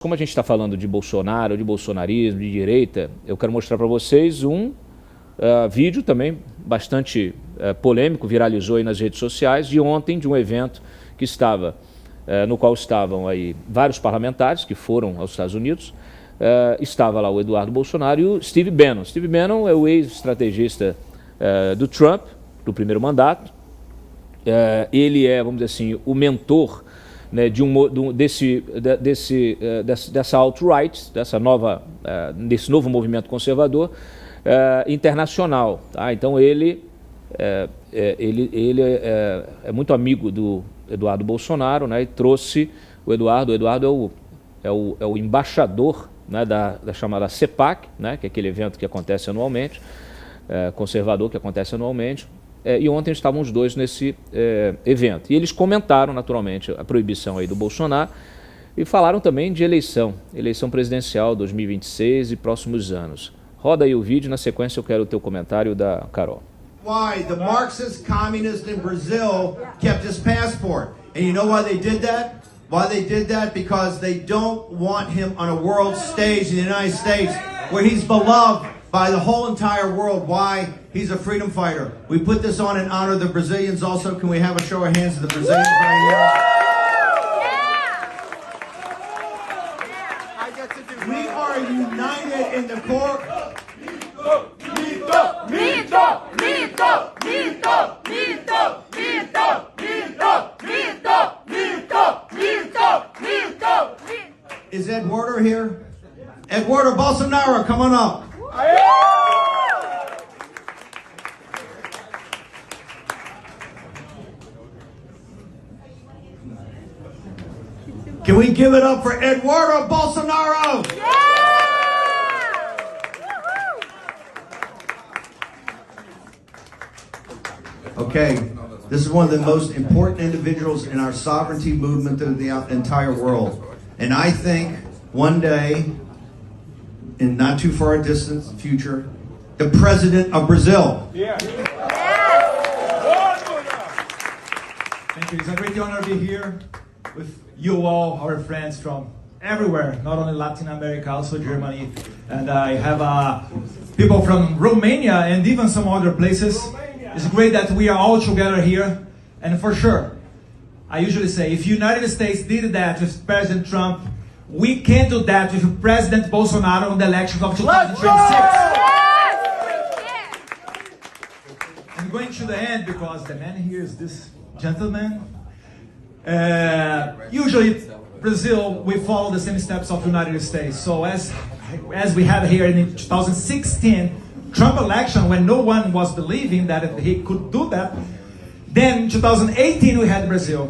Como a gente está falando de Bolsonaro, de bolsonarismo, de direita, eu quero mostrar para vocês um vídeo também bastante polêmico, viralizou aí nas redes sociais, de ontem, de um evento que estava, no qual estavam aí vários parlamentares que foram aos Estados Unidos. Estava lá o Eduardo Bolsonaro e o Steve Bannon. Steve Bannon é o ex-estrategista do Trump, do primeiro mandato. Ele é, vamos dizer assim, o mentor, né, dessa alt-right, desse novo movimento conservador internacional. Tá? Então ele é muito amigo do Eduardo Bolsonaro, né, e trouxe o Eduardo. O Eduardo é o embaixador, né, da chamada CEPAC, né, que é aquele evento que acontece anualmente, conservador que acontece anualmente. E ontem estavam os dois nesse evento. E eles comentaram, naturalmente, a proibição aí do Bolsonaro e falaram também de eleição presidencial 2026 e próximos anos. Roda aí o vídeo, na sequência eu quero o teu comentário da Carol. Why the Marxist communist in Brazil kept his passport. And you know why they did that? Why they did that? Because they don't want him on a world stage in the United States where he's beloved by the whole entire world. Why? He's a freedom fighter. We put this on in honor of the Brazilians also. Can we have a show of hands of the Brazilians right here? We are united in the core. Is Eduardo here? Eduardo Bolsonaro, come on up. Can we give it up for Eduardo Bolsonaro? Okay, this is one of the most important individuals in our sovereignty movement through the entire world. And I think one day, in not too far a distant future, the president of Brazil. Yeah. Thank you. It's a great honor to be here with you all, our friends from everywhere, not only Latin America, also Germany. And I have people from Romania and even some other places. It's great that we are all together here. And for sure, I usually say, if the United States did that with President Trump, we can do that with President Bolsonaro in the election of 2026. I'm going to the end because the man here is this gentleman. Usually, Brazil, we follow the same steps of the United States. So as we had here in 2016, Trump election, when no one was believing that he could do that, then in 2018 we had Brazil.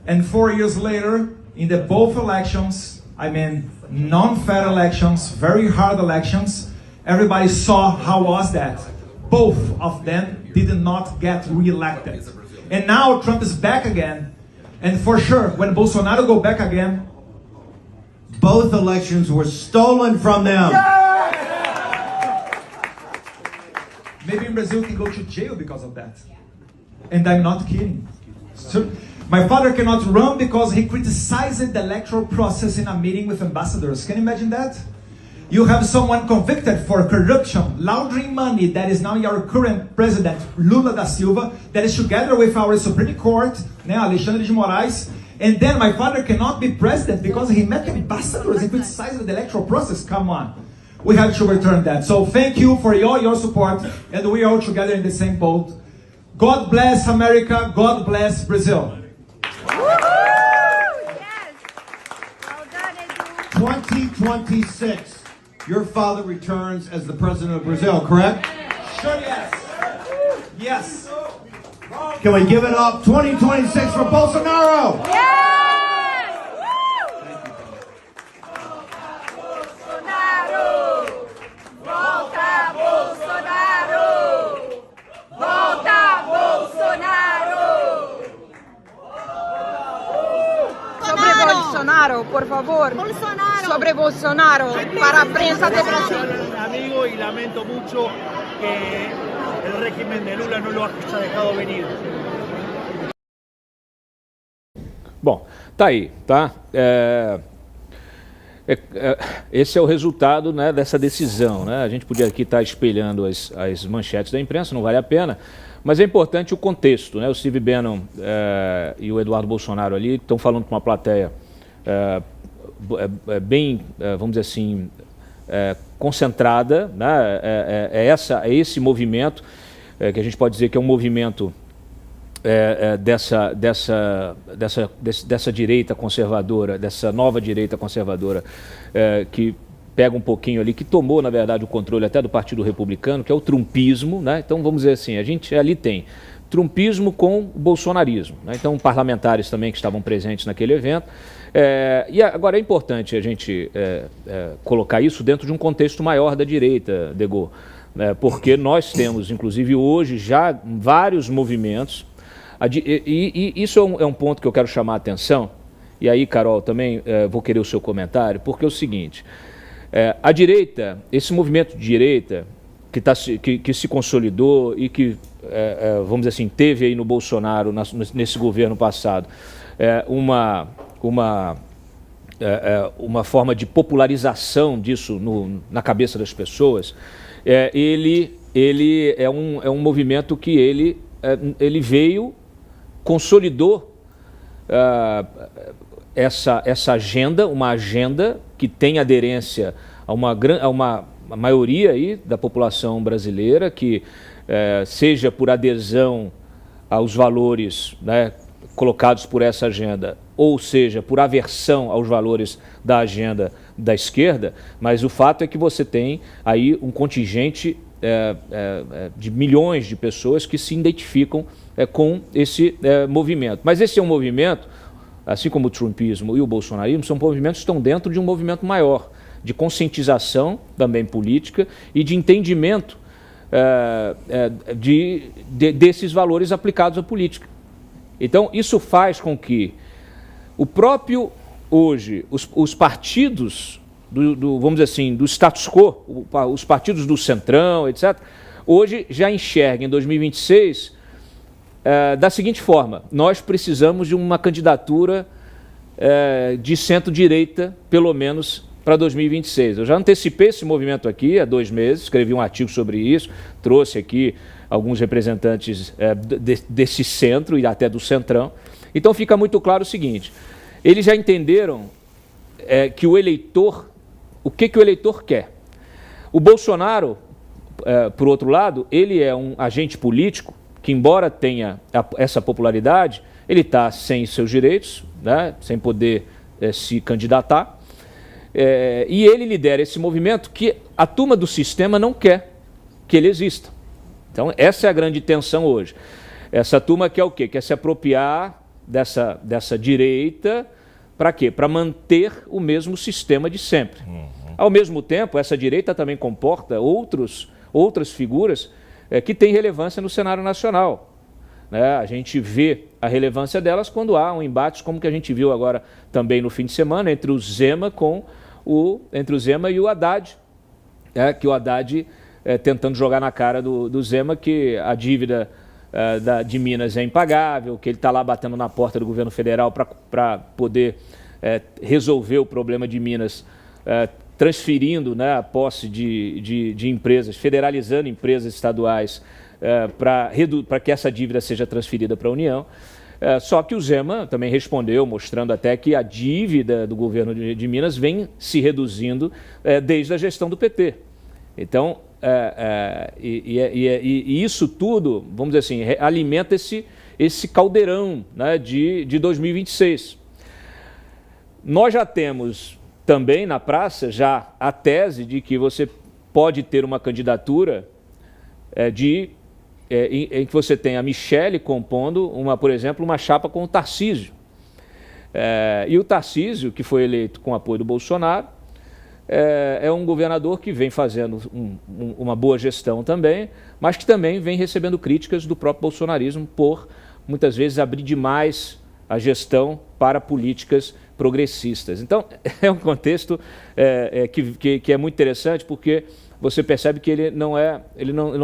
And 4 years later, in the both elections, I mean non-fair elections, very hard elections, everybody saw how was that. Both of them did not get re-elected. And now Trump is back again. And for sure, when Bolsonaro go back again, both elections were stolen from them. Maybe in Brazil can go to jail because of that. And I'm not kidding. So, my father cannot run because he criticized the electoral process in a meeting with ambassadors. Can you imagine that? You have someone convicted for corruption, laundering money, that is now our current president, Lula da Silva, that is together with our Supreme Court, Alexandre de Moraes. And then my father cannot be president because he met ambassadors and criticized the electoral process. Come on. We have to return that. So thank you for all your support, and we are all together in the same boat. God bless America. God bless Brazil. Yes. Well done, Edu. 2026, your father returns as the president of Brazil, correct? Sure, yes. Yes. Can we give it up? 2026 for Bolsonaro. Yes. Volta, Bolsonaro! Volta, Bolsonaro! Sobre Bolsonaro, por favor. Bolsonaro! Sobre Bolsonaro, para a prensa de Brasil. Amigo, y lamento mucho que el régimen de Lula no lo haya dejado venir. Bom, tá aí, tá? Esse é o resultado, né, dessa decisão, né? A gente podia aqui estar espelhando as manchetes da imprensa, não vale a pena, mas é importante o contexto, né? O Steve Bannon e o Eduardo Bolsonaro ali estão falando com uma plateia bem, vamos dizer assim, concentrada, né? É esse movimento que a gente pode dizer que é um movimento dessa direita conservadora, dessa nova direita conservadora, que pega um pouquinho ali, que tomou, na verdade, o controle até do Partido Republicano, que é o trumpismo, né? Então, vamos dizer assim, a gente ali tem trumpismo com bolsonarismo, né? Então, parlamentares também que estavam presentes naquele evento. E agora é importante a gente colocar isso dentro de um contexto maior da direita, Degô, né? Porque nós temos, inclusive hoje, já vários movimentos, e isso é um ponto que eu quero chamar a atenção, e aí, Carol, também vou querer o seu comentário, porque é o seguinte, a direita, esse movimento de direita que se consolidou e que, vamos dizer assim, teve aí no Bolsonaro, nesse governo passado, uma forma de popularização disso na cabeça das pessoas, ele é um movimento que ele veio, consolidou essa agenda, uma agenda que tem aderência a uma maioria aí da população brasileira, que seja por adesão aos valores, né, colocados por essa agenda, ou seja, por aversão aos valores da agenda da esquerda, mas o fato é que você tem aí um contingente de milhões de pessoas que se identificam com esse movimento. Mas esse é um movimento, assim como o trumpismo e o bolsonarismo, são movimentos que estão dentro de um movimento maior, de conscientização também política e de entendimento desses valores aplicados à política. Então, isso faz com que o próprio, hoje, os partidos, vamos dizer assim, do status quo, os partidos do Centrão, etc., hoje já enxergam em 2026 da seguinte forma: nós precisamos de uma candidatura de centro-direita, pelo menos para 2026. Eu já antecipei esse movimento aqui há 2 meses, escrevi um artigo sobre isso, trouxe aqui alguns representantes desse centro e até do Centrão. Então fica muito claro o seguinte: eles já entenderam que o eleitor, o que o eleitor quer. O Bolsonaro, por outro lado, ele é um agente político que, embora tenha essa popularidade, ele está sem seus direitos, né, sem poder se candidatar, e ele lidera esse movimento que a turma do sistema não quer que ele exista. Então, essa é a grande tensão hoje. Essa turma quer o quê? Quer se apropriar dessa direita, para quê? Para manter o mesmo sistema de sempre. Ao mesmo tempo, essa direita também comporta outras figuras que têm relevância no cenário nacional, né? A gente vê a relevância delas quando há um embate, como que a gente viu agora também no fim de semana, entre o Zema e o Haddad, que o Haddad tentando jogar na cara do Zema que a dívida de Minas é impagável, que ele está lá batendo na porta do governo federal para poder resolver o problema de Minas, transferindo, né, a posse de empresas, federalizando empresas estaduais para que essa dívida seja transferida para a União. Só que o Zema também respondeu, mostrando até que a dívida do governo de Minas vem se reduzindo desde a gestão do PT. Então, e isso tudo, vamos dizer assim, alimenta esse caldeirão, né, de 2026. Nós já temos também na praça já a tese de que você pode ter uma candidatura em que você tem a Michele compondo, por exemplo, uma chapa com o Tarcísio. E o Tarcísio, que foi eleito com apoio do Bolsonaro, é um governador que vem fazendo uma boa gestão também, mas que também vem recebendo críticas do próprio bolsonarismo por, muitas vezes, abrir demais a gestão para políticas progressistas. Então, é um contexto que é muito interessante, porque você percebe que ele não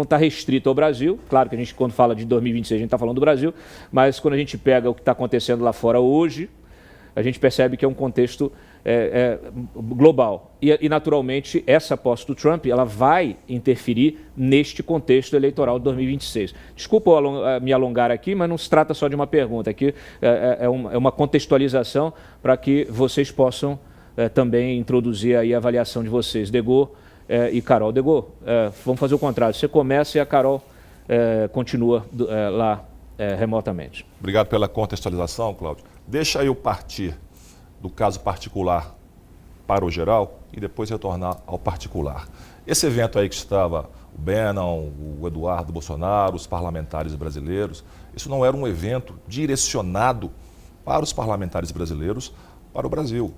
está restrito ao Brasil. Claro que a gente, quando fala de 2026, a gente está falando do Brasil, mas quando a gente pega o que está acontecendo lá fora hoje, a gente percebe que é um contexto global. E, naturalmente, essa posse do Trump ela vai interferir neste contexto eleitoral de 2026. Desculpa me alongar aqui, mas não se trata só de uma pergunta. Aqui é uma contextualização para que vocês possam também introduzir aí a avaliação de vocês. Degô e Carol. Degô, vamos fazer o contrário. Você começa e a Carol continua lá remotamente. Obrigado pela contextualização, Cláudio. Deixa eu partir do caso particular para o geral e depois retornar ao particular. Esse evento aí que estava o Bannon, o Eduardo Bolsonaro, os parlamentares brasileiros, isso não era um evento direcionado para os parlamentares brasileiros, para o Brasil.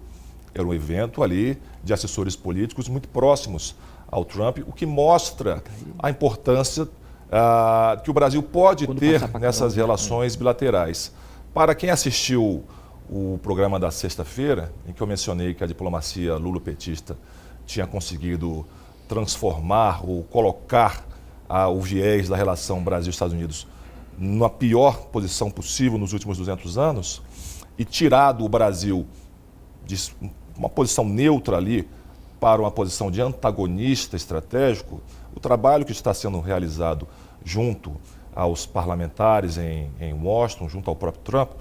Era um evento ali de assessores políticos muito próximos ao Trump, o que mostra a importância que o Brasil pode ter nessas relações bilaterais. Para quem assistiu o programa da sexta-feira, em que eu mencionei que a diplomacia lulopetista tinha conseguido transformar ou colocar o viés da relação Brasil-Estados Unidos na pior posição possível nos últimos 200 anos e tirado o Brasil de uma posição neutra ali para uma posição de antagonista estratégico, o trabalho que está sendo realizado junto aos parlamentares em Washington, junto ao próprio Trump,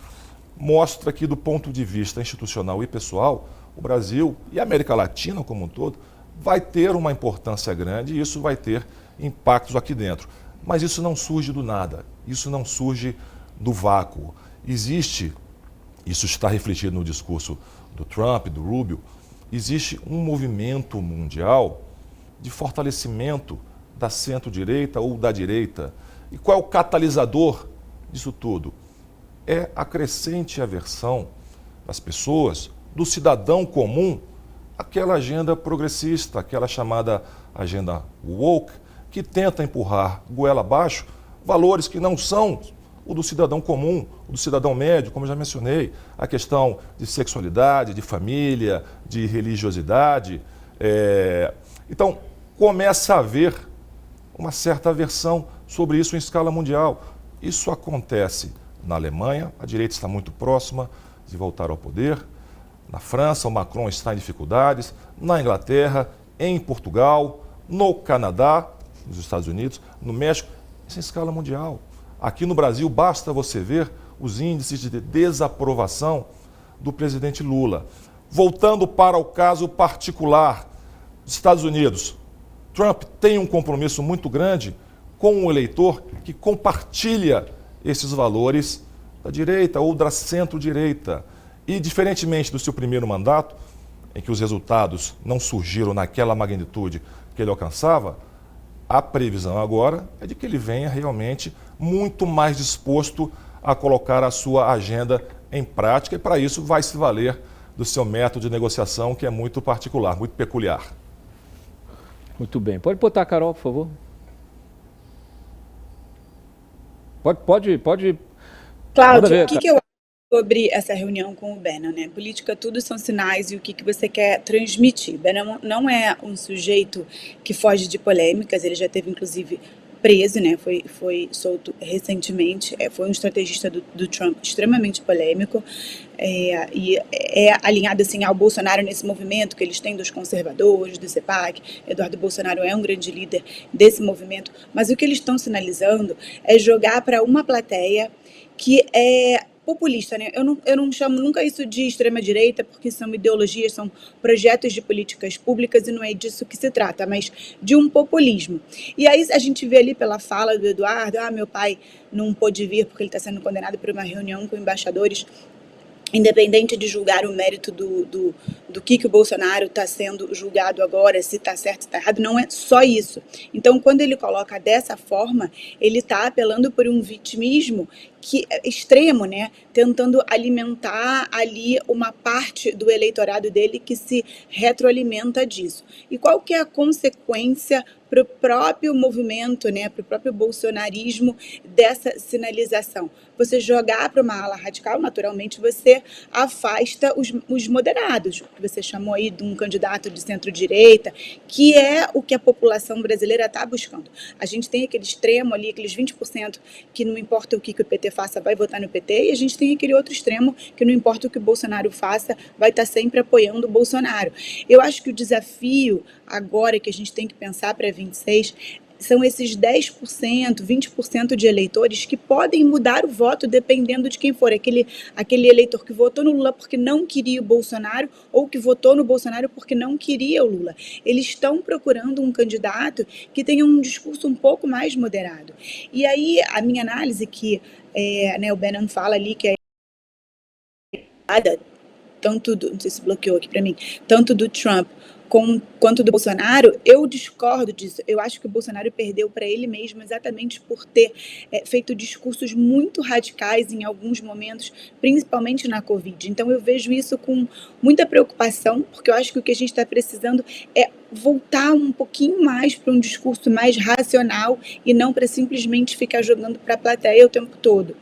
mostra que, do ponto de vista institucional e pessoal, o Brasil e a América Latina como um todo vai ter uma importância grande e isso vai ter impactos aqui dentro. Mas isso não surge do nada, isso não surge do vácuo. Existe, isso está refletido no discurso do Trump, do Rubio, existe um movimento mundial de fortalecimento da centro-direita ou da direita. E qual é o catalisador disso tudo? É a crescente aversão das pessoas, do cidadão comum, àquela agenda progressista, aquela chamada agenda woke, que tenta empurrar goela abaixo valores que não são o do cidadão comum, o do cidadão médio, como eu já mencionei, a questão de sexualidade, de família, de religiosidade. Então, começa a haver uma certa aversão sobre isso em escala mundial. Isso acontece na Alemanha, a direita está muito próxima de voltar ao poder. Na França, o Macron está em dificuldades. Na Inglaterra, em Portugal, no Canadá, nos Estados Unidos, no México. Isso em escala mundial. Aqui no Brasil, basta você ver os índices de desaprovação do presidente Lula. Voltando para o caso particular dos Estados Unidos, Trump tem um compromisso muito grande com o eleitor que compartilha esses valores da direita ou da centro-direita. E, diferentemente do seu primeiro mandato, em que os resultados não surgiram naquela magnitude que ele alcançava, a previsão agora é de que ele venha realmente muito mais disposto a colocar a sua agenda em prática e, para isso, vai se valer do seu método de negociação, que é muito particular, muito peculiar. Muito bem. Pode botar a Carol, por favor. Pode. Cláudio, o que eu acho sobre essa reunião com o Bannon, né? Política, tudo são sinais e o que você quer transmitir. Bannon não é um sujeito que foge de polêmicas, ele já teve, inclusive, preso, né? Foi solto recentemente, foi um estrategista do Trump extremamente polêmico e é alinhado assim ao Bolsonaro nesse movimento que eles têm dos conservadores, do CEPAC. Eduardo Bolsonaro é um grande líder desse movimento, mas o que eles estão sinalizando é jogar para uma plateia que é populista, né? Eu não chamo nunca isso de extrema-direita, porque são ideologias, são projetos de políticas públicas e não é disso que se trata, mas de um populismo. E aí a gente vê ali pela fala do Eduardo, meu pai não pôde vir porque ele está sendo condenado por uma reunião com embaixadores. Independente de julgar o mérito do que o Bolsonaro está sendo julgado agora, se está certo, se está errado, não é só isso. Então, quando ele coloca dessa forma, ele está apelando por um vitimismo que é extremo, né? Tentando alimentar ali uma parte do eleitorado dele que se retroalimenta disso. E qual que é a consequência para o próprio movimento, né, para o próprio bolsonarismo dessa sinalização. Você jogar para uma ala radical, naturalmente você afasta os moderados, o que você chamou aí de um candidato de centro-direita, que é o que a população brasileira está buscando. A gente tem aquele extremo ali, aqueles 20% que não importa o que o PT faça, vai votar no PT, e a gente tem aquele outro extremo que não importa o que o Bolsonaro faça, vai estar sempre apoiando o Bolsonaro. Eu acho que o desafio agora que a gente tem que pensar para 26 são esses 10%, 20% de eleitores que podem mudar o voto dependendo de quem for. Aquele eleitor que votou no Lula porque não queria o Bolsonaro ou que votou no Bolsonaro porque não queria o Lula. Eles estão procurando um candidato que tenha um discurso um pouco mais moderado. E aí, a minha análise que o Bannon fala ali que tanto do, não sei se bloqueou aqui para mim, tanto do Trump quanto do Bolsonaro, eu discordo disso. Eu acho que o Bolsonaro perdeu para ele mesmo exatamente por ter feito discursos muito radicais em alguns momentos, principalmente na Covid. Então eu vejo isso com muita preocupação, porque eu acho que o que a gente está precisando é voltar um pouquinho mais para um discurso mais racional e não para simplesmente ficar jogando para a plateia o tempo todo.